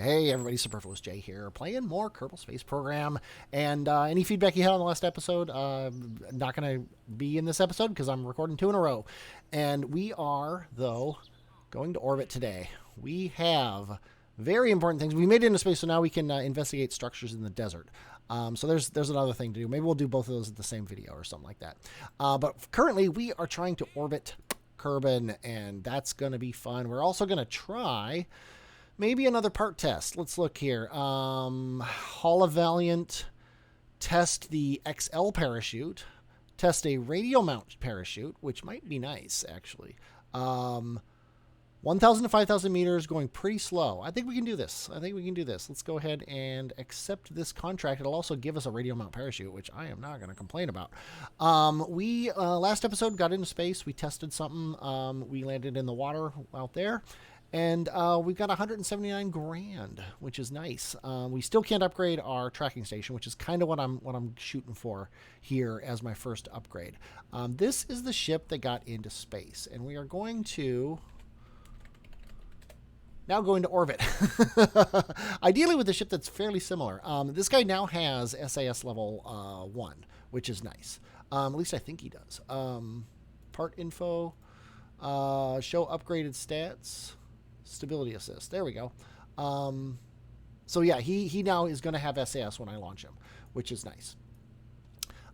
Hey everybody, Superfluous Jay here, playing more Kerbal Space Program. And any feedback you had on the last episode, not going to be in this episode because I'm recording two in a row. And we are, though, going to orbit today. We have very important things. We made it into space, so now we can investigate structures in the desert. So there's another thing to do. Maybe we'll do both of those at the same video or something like that. But currently, we are trying to orbit Kerbin, and that's going to be fun. We're also going to try maybe another part test. Let's look here. Hall of Valiant, test the XL parachute, test a radio mount parachute, which might be nice, actually. 1,000 to 5,000 meters, going pretty slow. I think we can do this. Let's go ahead and accept this contract. It'll also give us a radio mount parachute, which I am not going to complain about. We last episode got into space. We tested something. We landed in the water out there. And we've got 179 grand, which is nice. We still can't upgrade our tracking station, which is kind of what I'm shooting for here as my first upgrade. This is the ship that got into space, and we are going to now go into orbit. Ideally with a ship that's fairly similar. This guy now has SAS level 1, which is nice. At least I think he does. Part info, show upgraded stats. Stability assist. There we go. So yeah, he now is going to have SAS when I launch him, which is nice.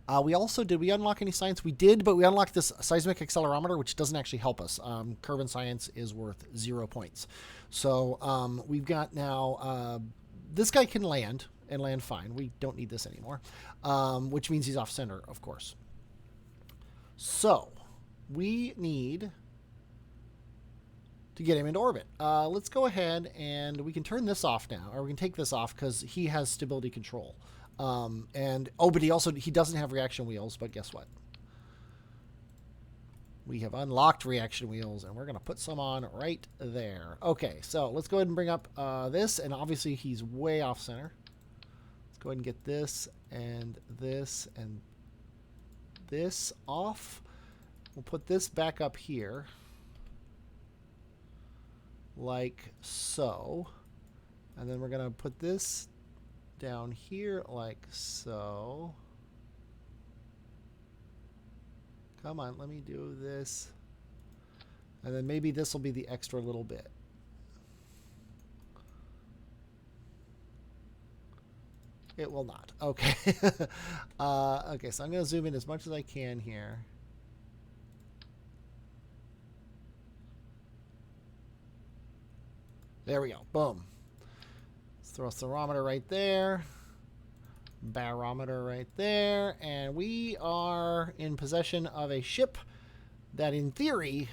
Did we unlock any science? We did, but we unlocked this seismic accelerometer, which doesn't actually help us. Kerbin science is worth 0 points. So we've got now, this guy can land and land fine. We don't need this anymore, which means he's off center, of course. So we need to get him into orbit. Let's go ahead and we can turn this off now, or we can take this off because he has stability control. But he doesn't have reaction wheels, but guess what? We have unlocked reaction wheels, and we're going to put some on right there. Okay, so let's go ahead and bring up this, and obviously he's way off center. Let's go ahead and get this and this and this off. We'll put this back up here, like so, and then we're going to put this down here like so. Come on, let me do this, and then maybe this will be the extra little bit. It will not. Okay. Okay, so I'm going to zoom in as much as I can here. There we go. Boom. Let's throw a thermometer right there. Barometer right there. And we are in possession of a ship that, in theory,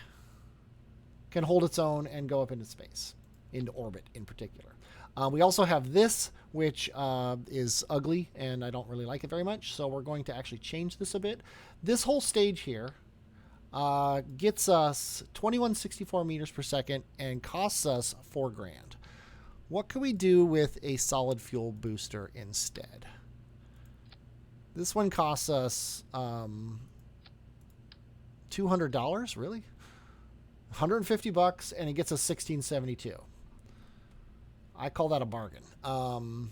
can hold its own and go up into space, into orbit in particular. We also have this, which is ugly, and I don't really like it very much. So we're going to actually change this a bit. This whole stage here gets us 2164 meters per second and costs us 4 grand. What can we do with a solid fuel booster instead? This one costs us $200, really? 150 bucks, and it gets us 1672. I call that a bargain. And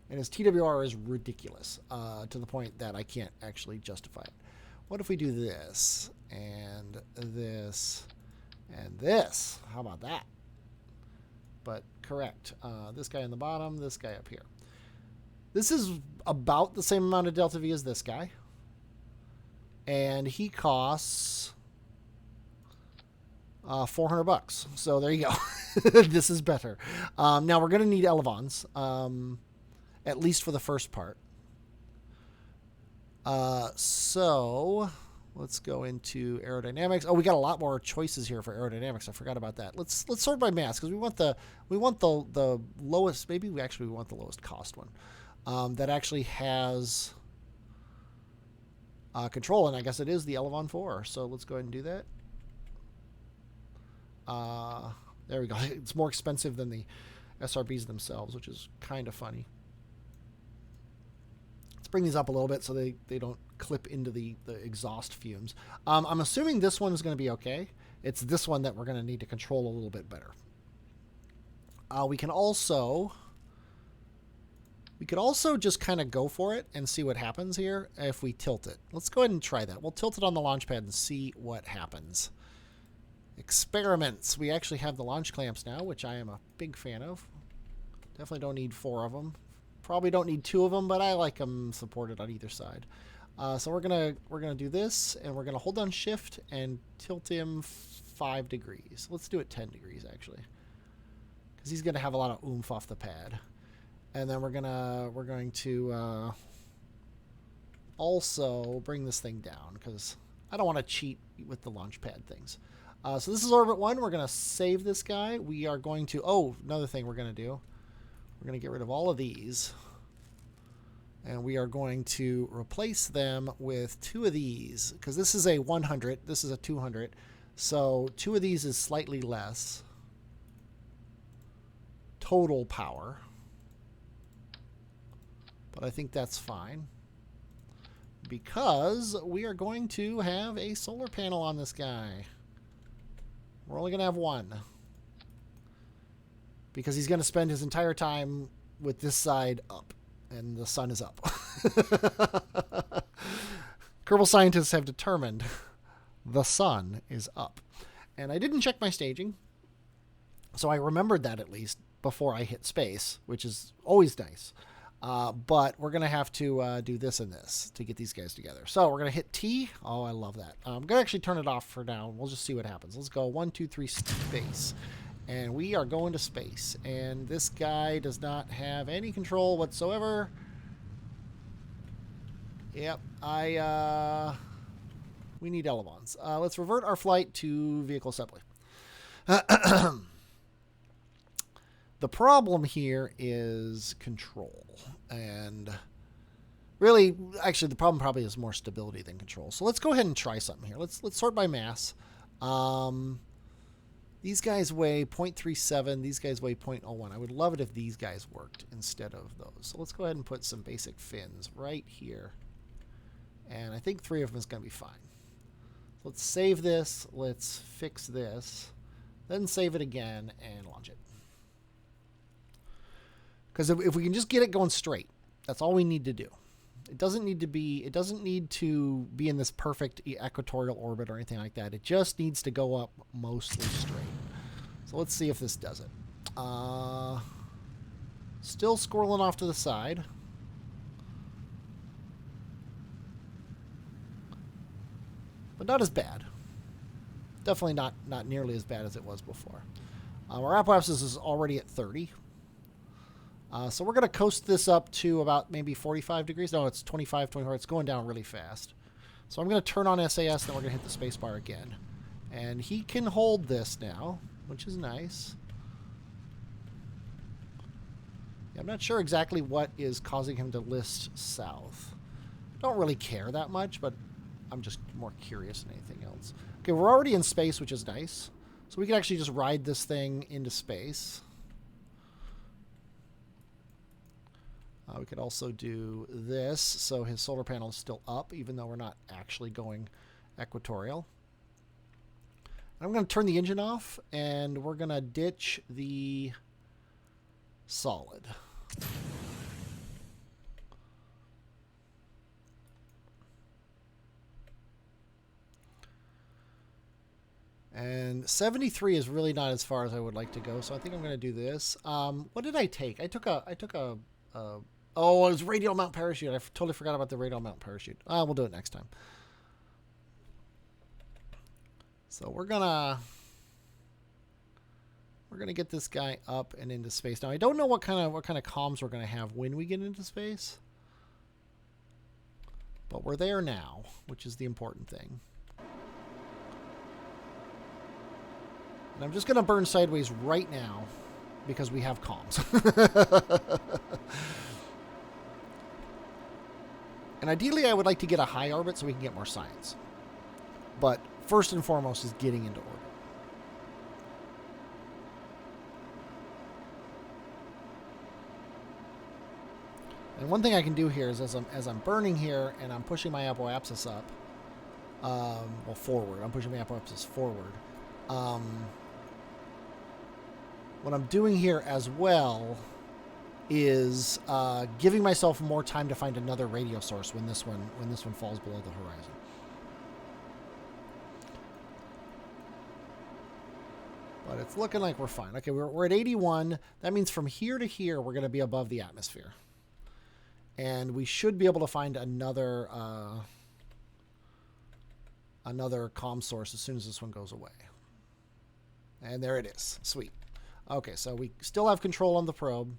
his TWR is ridiculous to the point that I can't actually justify it. What if we do this, and this, and this? How about that? But correct. This guy in the bottom, this guy up here. This is about the same amount of delta V as this guy. And he costs 400 bucks. So there you go. This is better. Now we're going to need elevons, at least for the first part. So let's go into aerodynamics. Oh, we got a lot more choices here for aerodynamics. I forgot about that. Let's sort by mass, because we want the lowest. Maybe we want the lowest cost one that actually has control, and I guess it is the Elevon 4. So let's go ahead and do that. There we go. It's more expensive than the SRBs themselves, which is kind of funny. Bring these up a little bit so they don't clip into the exhaust fumes. I'm assuming this one is going to be okay. It's this one that we're going to need to control a little bit better. We could also just kind of go for it and see what happens here if we tilt it. Let's go ahead and try that. We'll tilt it on the launch pad and see what happens. Experiments. We actually have the launch clamps now, which I am a big fan of. Definitely don't need 4 of them. Probably don't need 2 of them, but I like them supported on either side. So we're gonna do this, and we're gonna hold down Shift and tilt him 5 degrees. Let's do it 10 degrees actually, because he's gonna have a lot of oomph off the pad. And then we're going to also bring this thing down, because I don't want to cheat with the launch pad things. So this is orbit 1. We're going to save this guy. We are going to, another thing we're going to do. We're going to get rid of all of these. And we are going to replace them with 2 of these, because this is a 100. This is a 200. So 2 of these is slightly less total power. But I think that's fine, because we are going to have a solar panel on this guy. We're only going to have 1, because he's going to spend his entire time with this side up, and the sun is up. Kerbal scientists have determined the sun is up. And I didn't check my staging, so I remembered that at least before I hit space, which is always nice. But we're going to have to do this and this to get these guys together. So we're going to hit T. Oh, I love that. I'm going to actually turn it off for now. We'll just see what happens. Let's go 1, 2, 3, space. And we are going to space. And this guy does not have any control whatsoever. Yep. We need elevons. Let's revert our flight to vehicle assembly. The problem here is control, and really, actually, the problem probably is more stability than control. So let's go ahead and try something here. Let's sort by mass. These guys weigh 0.37. These guys weigh 0.01. I would love it if these guys worked instead of those. So let's go ahead and put some basic fins right here, and I think 3 of them is going to be fine. Let's save this. Let's fix this, then save it again and launch it. Because if we can just get it going straight, that's all we need to do. It doesn't need to be in this perfect equatorial orbit or anything like that. It just needs to go up mostly straight. So let's see if this does it. Still squirreling off to the side. But not as bad. Definitely not nearly as bad as it was before. Our apoapsis is already at 30. So we're going to coast this up to about maybe 45 degrees. No, it's 25, 24. It's going down really fast. So I'm going to turn on SAS, then we're going to hit the spacebar again. And he can hold this now, which is nice. Yeah, I'm not sure exactly what is causing him to list south. Don't really care that much, but I'm just more curious than anything else. Okay, we're already in space, which is nice. So we can actually just ride this thing into space. We could also do this, so his solar panel is still up, even though we're not actually going equatorial. And I'm going to turn the engine off, and we're going to ditch the solid. And 73 is really not as far as I would like to go, so I think I'm going to do this. What did I take? I took a oh, it was radial mount parachute. I totally forgot about the radial mount parachute. We'll do it next time. So we're gonna get this guy up and into space. Now I don't know what kind of comms we're gonna have when we get into space, but we're there now, which is the important thing. And I'm just gonna burn sideways right now because we have comms. And ideally, I would like to get a high orbit so we can get more science. But first and foremost is getting into orbit. And one thing I can do here is as I'm burning here and I'm pushing my apoapsis up, well, forward. I'm pushing my apoapsis forward. what I'm doing here as well is giving myself more time to find another radio source when this one falls below the horizon. But it's looking like we're fine. Okay, we're at 81. That means from here to here, we're going to be above the atmosphere. And we should be able to find another comm source as soon as this one goes away. And there it is. Sweet. Okay, so we still have control on the probe.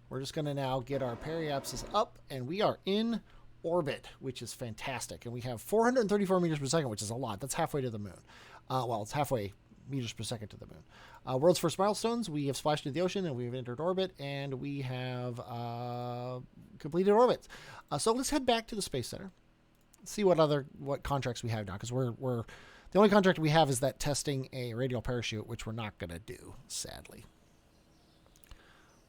We're just going to now get our periapsis up, and we are in orbit, which is fantastic. And we have 434 meters per second, which is a lot. That's halfway to the moon. Well, it's halfway meters per second to the moon. World's first milestones. We have splashed into the ocean, and we've entered orbit, and we have completed orbit. So let's head back to the Space Center. See what contracts we have now, because we're the only contract we have is that testing a radial parachute, which we're not going to do, sadly.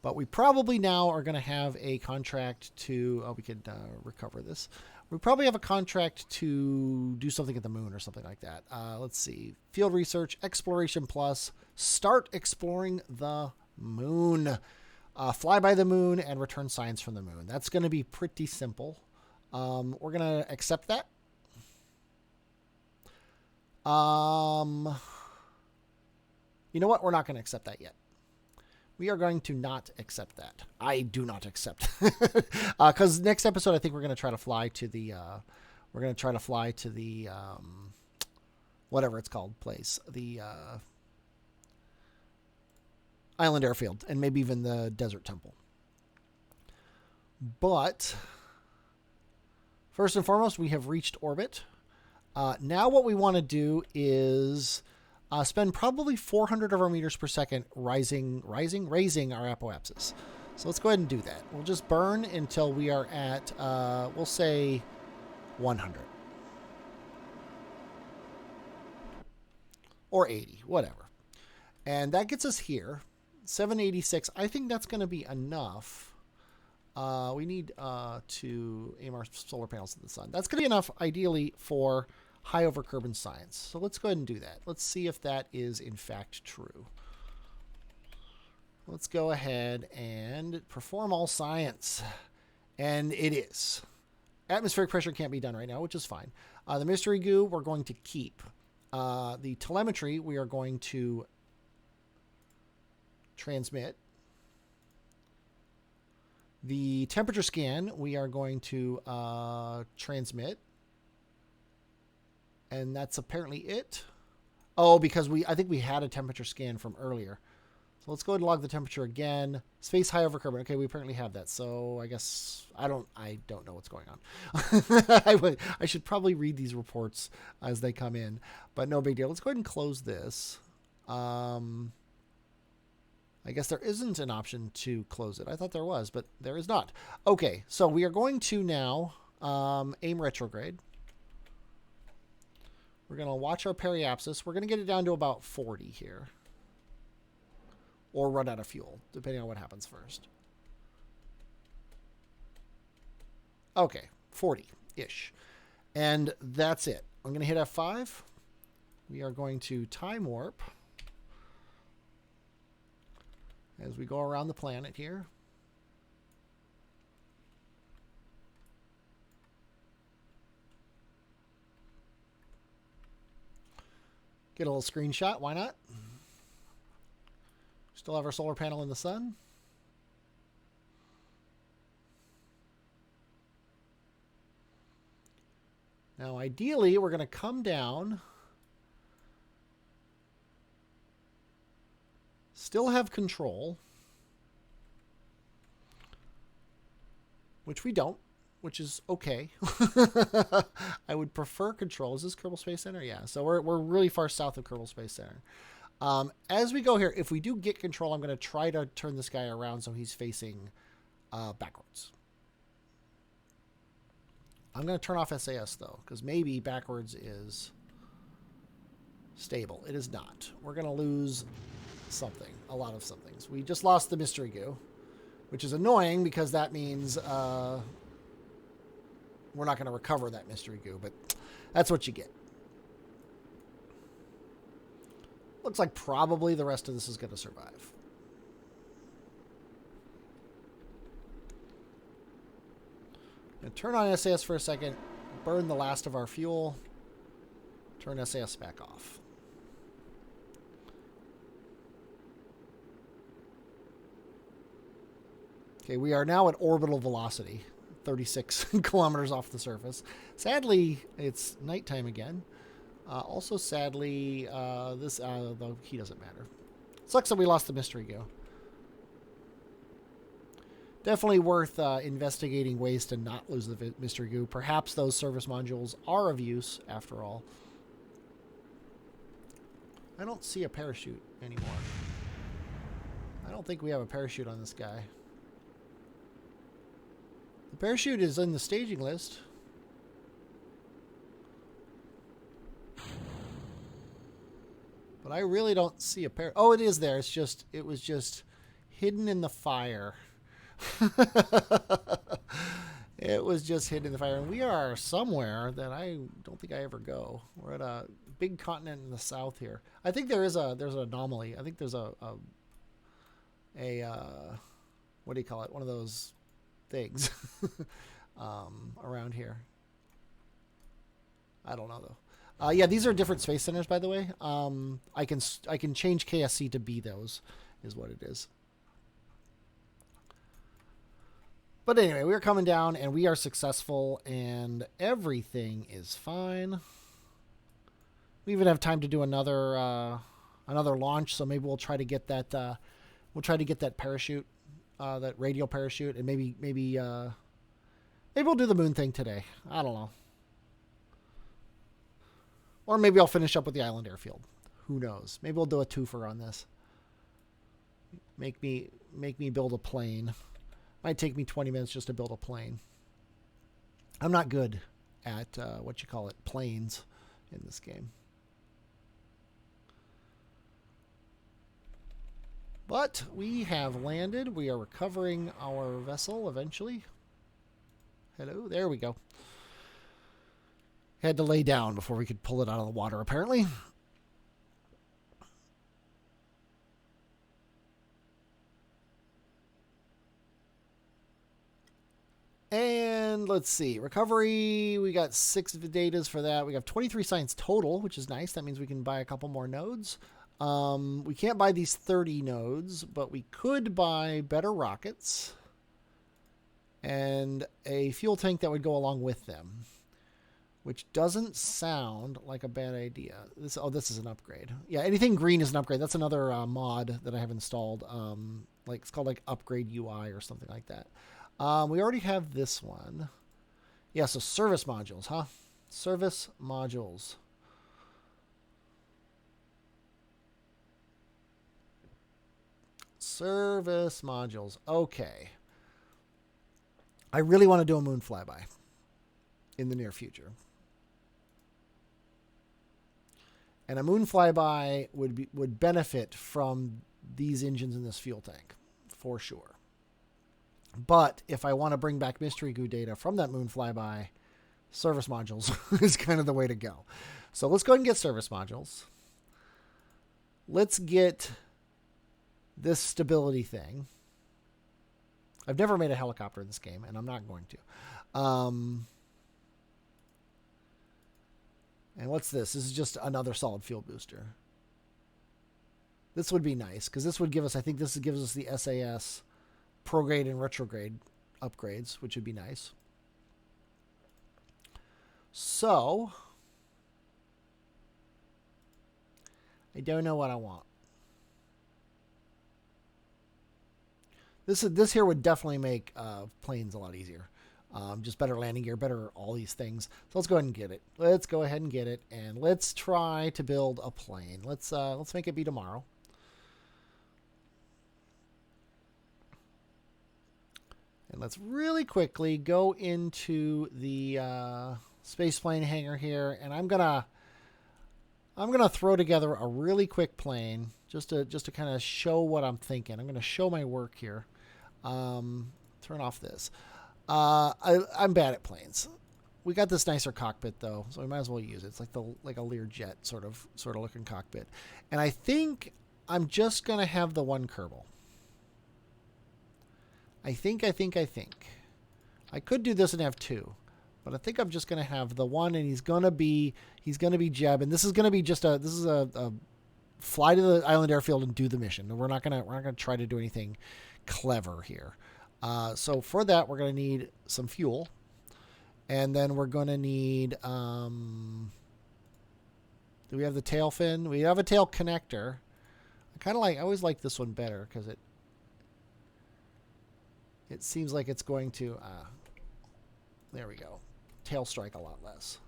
But we probably now are going to have a contract to... Oh, we could recover this. We probably have a contract to do something at the moon or something like that. Let's see. Field research, exploration plus, start exploring the moon. Fly by the moon and return science from the moon. That's going to be pretty simple. We're going to accept that. You know what? We're not going to accept that yet. We are going to not accept that. I do not accept. Because next episode, I think we're going to try to fly to the... whatever it's called place. The island airfield. And maybe even the desert temple. But... first and foremost, we have reached orbit. Now what we want to do is spend probably 400 of our meters per second raising our apoapsis. So let's go ahead and do that. We'll just burn until we are at, we'll say 100. Or 80, whatever. And that gets us here. 786. I think that's going to be enough. We need to aim our solar panels at the sun. That's going to be enough, ideally, for high over Kerbin science. So let's go ahead and do that. Let's see if that is, in fact, true. Let's go ahead and perform all science. And it is. Atmospheric pressure can't be done right now, which is fine. The mystery goo we're going to keep. The telemetry we are going to transmit. The temperature scan we are going to transmit. And that's apparently it. Oh, because I think we had a temperature scan from earlier. So let's go ahead and log the temperature again. Space high over Kerbin. Okay, we apparently have that. So I guess I don't know what's going on. I should probably read these reports as they come in, but no big deal. Let's go ahead and close this. I guess there isn't an option to close it. I thought there was, but there is not. Okay, so we are going to now aim retrograde. We're going to watch our periapsis. We're going to get it down to about 40 here. Or run out of fuel, depending on what happens first. Okay, 40-ish. And that's it. I'm going to hit F5. We are going to time warp as we go around the planet here. Get a little screenshot. Why not? Still have our solar panel in the sun. Now, ideally, we're going to come down. Still have control. Which we don't. Which is okay. I would prefer control. Is this Kerbal Space Center? Yeah. So we're really far south of Kerbal Space Center. As we go here, if we do get control, I'm going to try to turn this guy around so he's facing backwards. I'm going to turn off SAS, though, because maybe backwards is stable. It is not. We're going to lose something, a lot of somethings. We just lost the mystery goo, which is annoying because that means we're not going to recover that mystery goo, but that's what you get. Looks like probably the rest of this is going to survive. And turn on SAS for a second. Burn the last of our fuel. Turn SAS back off. Okay, we are now at orbital velocity, 36 kilometers off the surface. Sadly, it's nighttime again. Also, sadly, the key doesn't matter. Sucks that we lost the mystery goo. Definitely worth investigating ways to not lose the mystery goo. Perhaps those service modules are of use, after all. I don't see a parachute anymore. I don't think we have a parachute on this guy. The parachute is in the staging list. But I really don't see a parachute. Oh, it is there. It was just hidden in the fire. It was just hidden in the fire. And we are somewhere that I don't think I ever go. We're at a big continent in the south here. I think there's an anomaly. I think there's a what do you call it? One of those things around here. I don't know though. Yeah, these are different space centers, by the way. I can change KSC to be those, is what it is. But anyway, we're coming down and we are successful and everything is fine. We even have time to do another launch, so maybe we'll try to get that parachute, that radial parachute, and maybe we'll do the moon thing today. I don't know. Or maybe I'll finish up with the island airfield. Who knows? Maybe we'll do a twofer on this. Make me build a plane. Might take me 20 minutes just to build a plane. I'm not good at planes in this game. But we have landed. We are recovering our vessel eventually. Hello, there we go. Had to lay down before we could pull it out of the water, apparently. And let's see. Recovery, we got 6 datas for that. We have 23 science total, which is nice. That means we can buy a couple more nodes. We can't buy these 30 nodes, but we could buy better rockets and a fuel tank that would go along with them, which doesn't sound like a bad idea. This is an upgrade. Yeah, anything green is an upgrade. That's another mod that I have installed. It's called like Upgrade UI or something like that. We already have this one. Yeah, so service modules, huh? Service modules. Service modules. Okay. I really want to do a moon flyby in the near future. And a moon flyby would benefit from these engines in this fuel tank, for sure. But if I want to bring back mystery goo data from that moon flyby, service modules is kind of the way to go. So let's go ahead and get service modules. Let's get this stability thing. I've never made a helicopter in this game, and I'm not going to. And what's this? This is just another solid fuel booster. This would be nice, because this would give us, I think this gives us the SAS prograde and retrograde upgrades, which would be nice. So, I don't know what I want. This here would definitely make planes a lot easier. Just better landing gear, better all these things. So let's go ahead and get it. Let's go ahead and get it, and let's try to build a plane. Let's make it be tomorrow. And let's really quickly go into the spaceplane hangar here, and I'm gonna throw together a really quick plane just to kind of show what I'm thinking. I'm gonna show my work here. Turn off this. I'm bad at planes. We got this nicer cockpit though, so we might as well use it. It's like a Learjet sort of looking cockpit, and I think I'm just gonna have the one Kerbal. I think. I could do this and have 2. But I think I'm just going to have the 1, and he's going to be Jeb, and this is going to be just a fly to the island airfield and do the mission. We're not going to try to do anything clever here. So for that, we're going to need some fuel, and then we're going to need. Do we have the tail fin? We have a tail connector. I always like this one better because it seems like it's going to. There we go. Tail strike a lot less.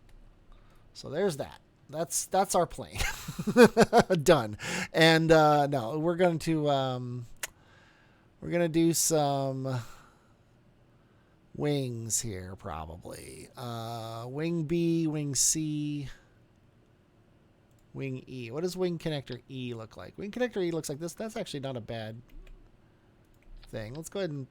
So there's that. That's our plane. Done. And no, we're going to do some wings here probably. Wing B, wing C, wing E. What does wing connector E look like? Wing connector E looks like this. That's actually not a bad thing. Let's go ahead and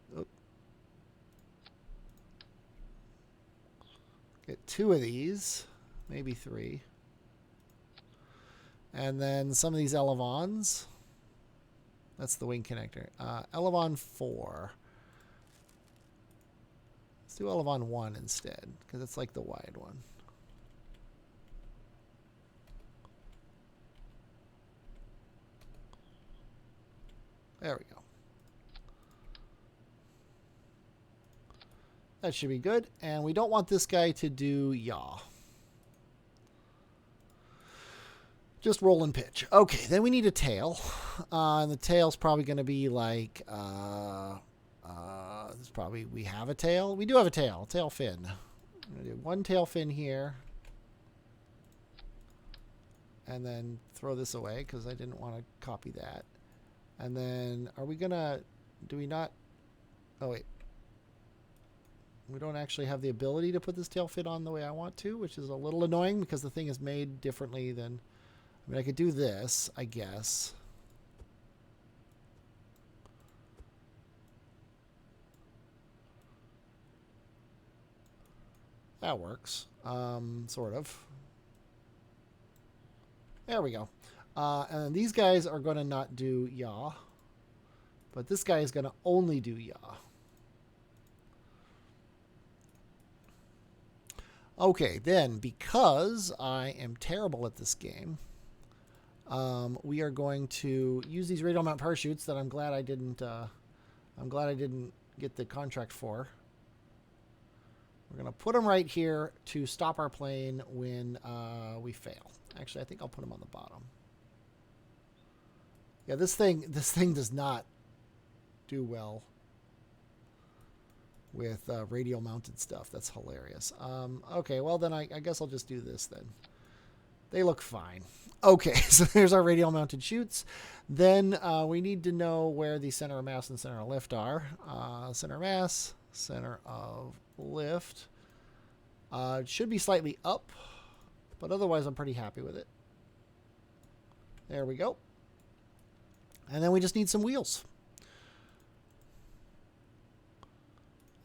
get 2 of these, maybe 3. And then some of these elevons. That's the wing connector. Elevon 4. Let's do elevon 1 instead, because it's like the wide one. There we go. That should be good. And we don't want this guy to do yaw. Just roll and pitch. Okay, then we need a tail. And the tail's probably going to be like... this probably... We have a tail? We do have a tail. Tail fin. I'm going to do 1 tail fin here. And then throw this away because I didn't want to copy that. And then are we going to... Do we not... Oh, wait. We don't actually have the ability to put this tail fin on the way I want to, which is a little annoying because the thing is made differently than... I mean, I could do this, I guess. That works. Sort of. There we go. And these guys are going to not do yaw. But this guy is going to only do yaw. Okay, then, because I am terrible at this game, we are going to use these radial mount parachutes that I'm glad I didn't get the contract for. We're going to put them right here to stop our plane when we fail. Actually, I think I'll put them on the bottom. Yeah, this thing does not do well with radial mounted stuff. That's hilarious. Okay, well then I guess I'll just do this then. They look fine. Okay, so there's our radial mounted chutes. Then we need to know where the center of mass and center of lift are. Center of mass, center of lift. It should be slightly up, but otherwise I'm pretty happy with it. There we go. And then we just need some wheels.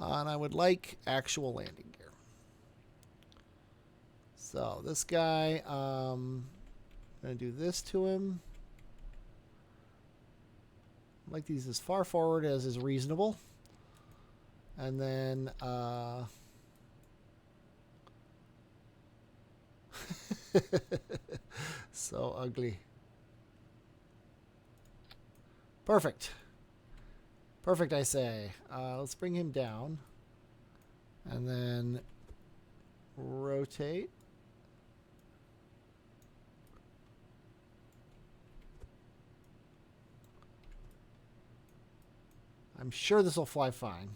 And I would like actual landing gear. So this guy, I'm going to do this to him. I like these as far forward as is reasonable. And then so ugly. Perfect. Perfect, I say. Let's bring him down. And then rotate. I'm sure this will fly fine.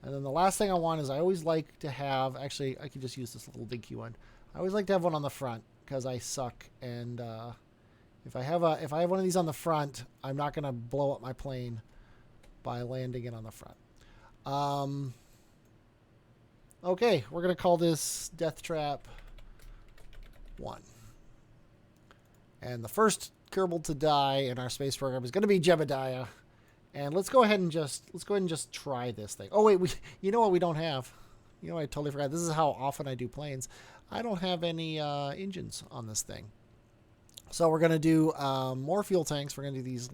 And then the last thing I want is I always like to have... Actually, I could just use this little dinky one. I always like to have one on the front because I suck. And if I have one of these on the front, I'm not going to blow up my plane by landing it on the front. Okay, we're going to call this Death Trap 1. And the first Kerbal to die in our space program is going to be Jebediah. And let's go ahead and just try this thing. Oh wait, you know what we don't have? You know, I totally forgot. This is how often I do planes. I don't have any engines on this thing. So we're going to do more fuel tanks. We're going to do these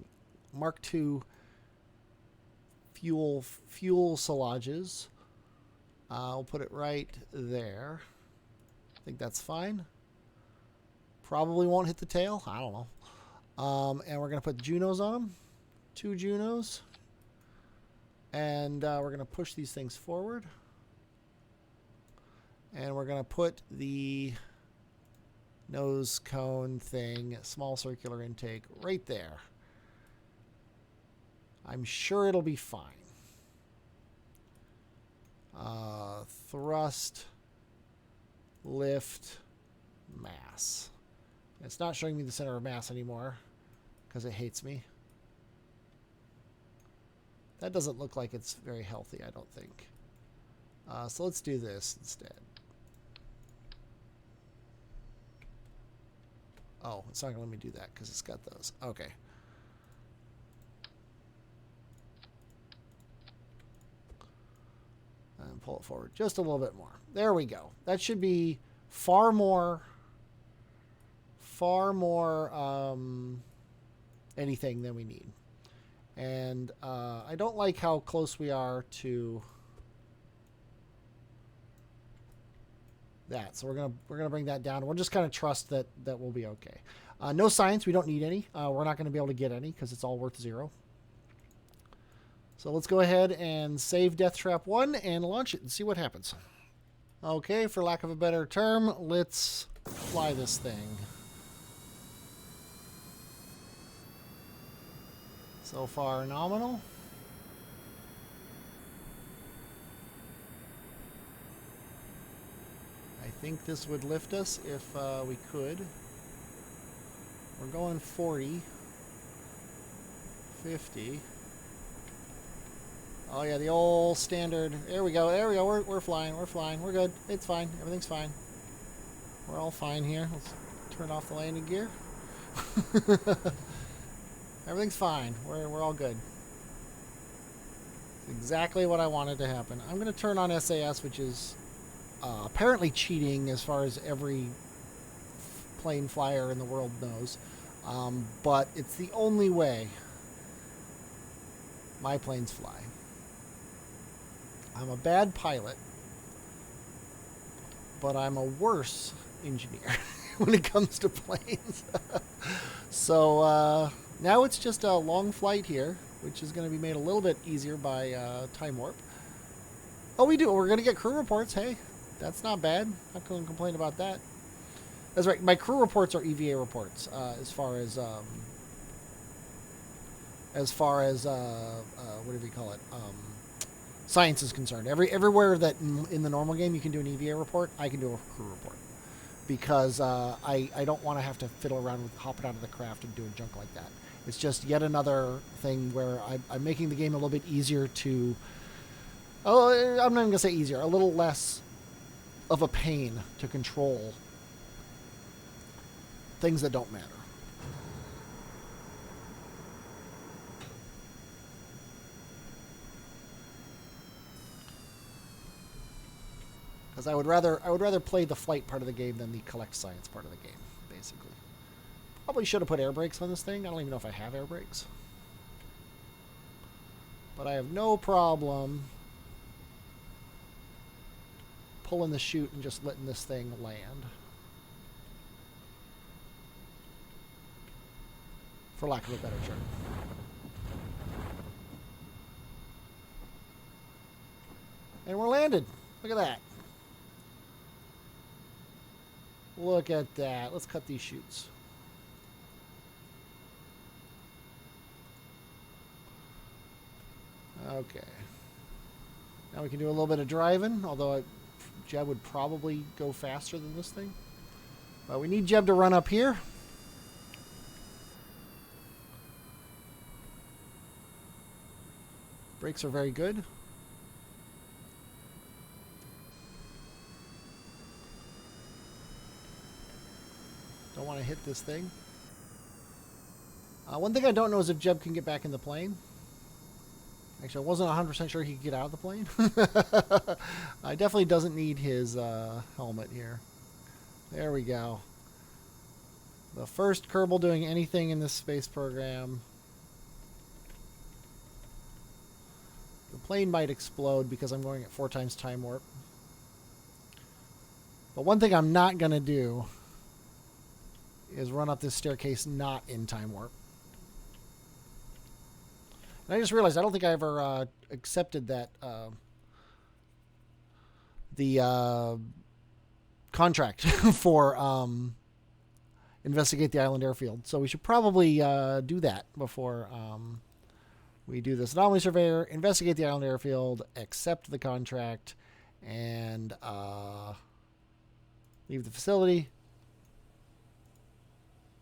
Mark II fuel sylages. We'll put it right there. I think that's fine. Probably won't hit the tail. I don't know. And we're going to put Junos on them. 2 Junos. And we're going to push these things forward. And we're going to put the nose cone thing, small circular intake, right there. I'm sure it'll be fine. Thrust, lift, mass. It's not showing me the center of mass anymore because it hates me. That doesn't look like it's very healthy, I don't think. So let's do this instead. Oh, it's not going to let me do that because it's got those. Okay. And pull it forward just a little bit more. There we go. That should be far more anything than we need. And I don't like how close we are to that. So we're gonna bring that down. We'll just kind of trust that we'll be okay. No science. We don't need any. We're not going to be able to get any because it's all worth 0. So let's go ahead and save Death Trap 1 and launch it and see what happens. Okay, for lack of a better term, let's fly this thing. So far, nominal. I think this would lift us if we could. We're going 40, 50. Oh yeah, the old standard. There we go. There we go. We're flying. We're flying. We're good. It's fine. Everything's fine. We're all fine here. Let's turn off the landing gear. Everything's fine. We're all good. It's exactly what I wanted to happen. I'm going to turn on SAS, which is apparently cheating as far as every plane flyer in the world knows. But it's the only way my planes fly. I'm a bad pilot, but I'm a worse engineer when it comes to planes. So now it's just a long flight here, which is going to be made a little bit easier by time warp. Oh, we do. We're going to get crew reports. Hey, that's not bad. I couldn't complain about that. That's right. My crew reports are EVA reports as far as what do we call it? Science is concerned. Everywhere that in the normal game you can do an EVA report, I can do a crew report. Because I don't want to have to fiddle around with hopping out of the craft and doing junk like that. It's just yet another thing where I'm making the game a little bit easier to... Oh, I'm not even going to say easier. A little less of a pain to control things that don't matter. Because I would rather play the flight part of the game than the collect science part of the game, basically. Probably should have put air brakes on this thing. I don't even know if I have air brakes. But I have no problem pulling the chute and just letting this thing land. For lack of a better term. And we're landed. Look at that. Look at that. Let's cut these chutes. Okay. Now we can do a little bit of driving, although Jeb would probably go faster than this thing. But we need Jeb to run up here. Brakes are very good. Don't want to hit this thing. One thing I don't know is if Jeb can get back in the plane. Actually, I wasn't 100% sure he could get out of the plane. He definitely doesn't need his helmet here. There we go. The first Kerbal doing anything in this space program. The Plane might explode because I'm going at 4 times time warp. But one thing I'm not going to do is run up this staircase not in time warp. And I just realized I don't think I ever accepted that the contract for investigate the island airfield. So we should probably do that before we do this. Anomaly surveyor, investigate the island airfield, accept the contract, and leave the facility.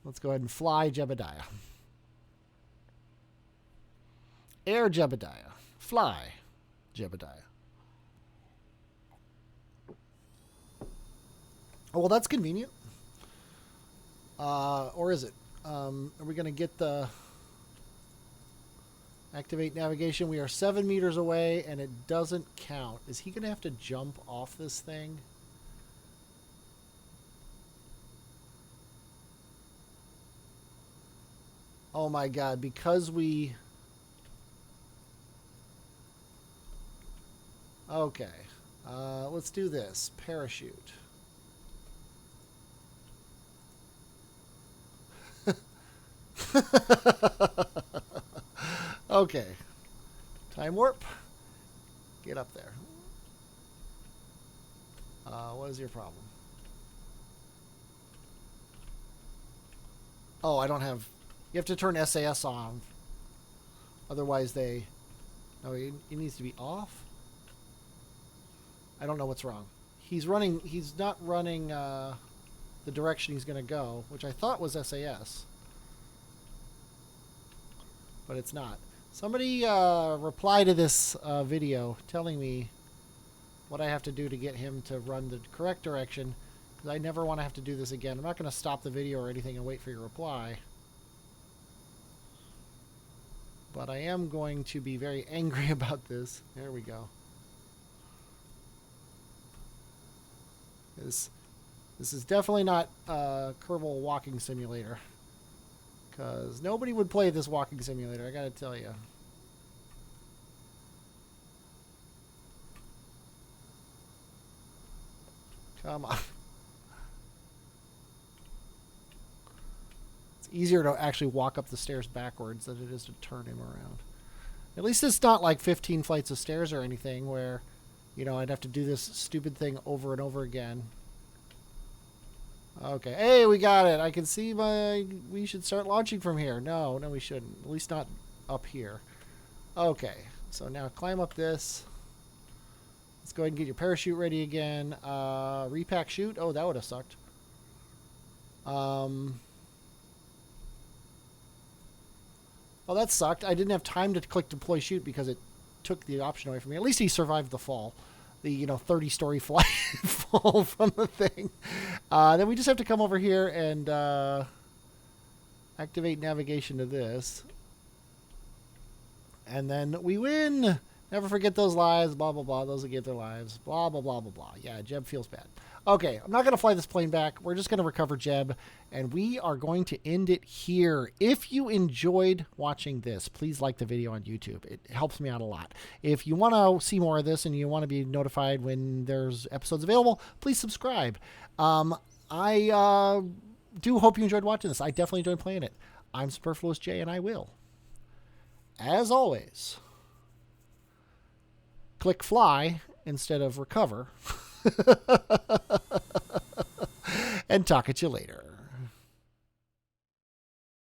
Let's go ahead and fly Jebediah. Air Jebediah. Fly Jebediah. Oh, well, that's convenient. Or is it? Are we going to get the activate navigation? We are 7 meters away, and it doesn't count. Is he going to have to jump off this thing? Oh my God, because we... Okay. Let's do this. Parachute. Okay. Time warp. Get up there. What is your problem? Oh, I don't have... You have to turn SAS on. Otherwise they... No, it needs to be off? I don't know what's wrong. He's running... He's not running the direction he's going to go, which I thought was SAS. But it's not. Somebody reply to this video telling me what I have to do to get him to run the correct direction, because I never want to have to do this again. I'm not going to stop the video or anything and wait for your reply. But I am going to be very angry about this. There we go. This is definitely not Kerbal Walking Simulator. Because nobody would play this walking simulator, I gotta tell you. Come on. It's easier to actually walk up the stairs backwards than it is to turn him around. At least it's not like 15 flights of stairs or anything where, you know, I'd have to do this stupid thing over and over again. Okay. Hey, we got it. I can see we should start launching from here. No, we shouldn't. At least not up here. Okay. So now climb up this. Let's go ahead and get your parachute ready again. Repack chute. Oh, that would have sucked. Oh, that sucked. I didn't have time to click deploy chute because it took the option away from me. At least he survived the fall. The 30-story flight fall from the thing. Then we just have to come over here and activate navigation to this. And then we win. Never forget those lives, blah, blah, blah. Those that give their lives, blah, blah, blah, blah, blah. Yeah, Jeb feels bad. Okay, I'm not going to fly this plane back. We're just going to recover Jeb, and we are going to end it here. If you enjoyed watching this, please like the video on YouTube. It helps me out a lot. If you want to see more of this and you want to be notified when there's episodes available, please subscribe. I do hope you enjoyed watching this. I definitely enjoyed playing it. I'm Superfluous J, and I will, as always, click fly instead of recover. And talk at you later.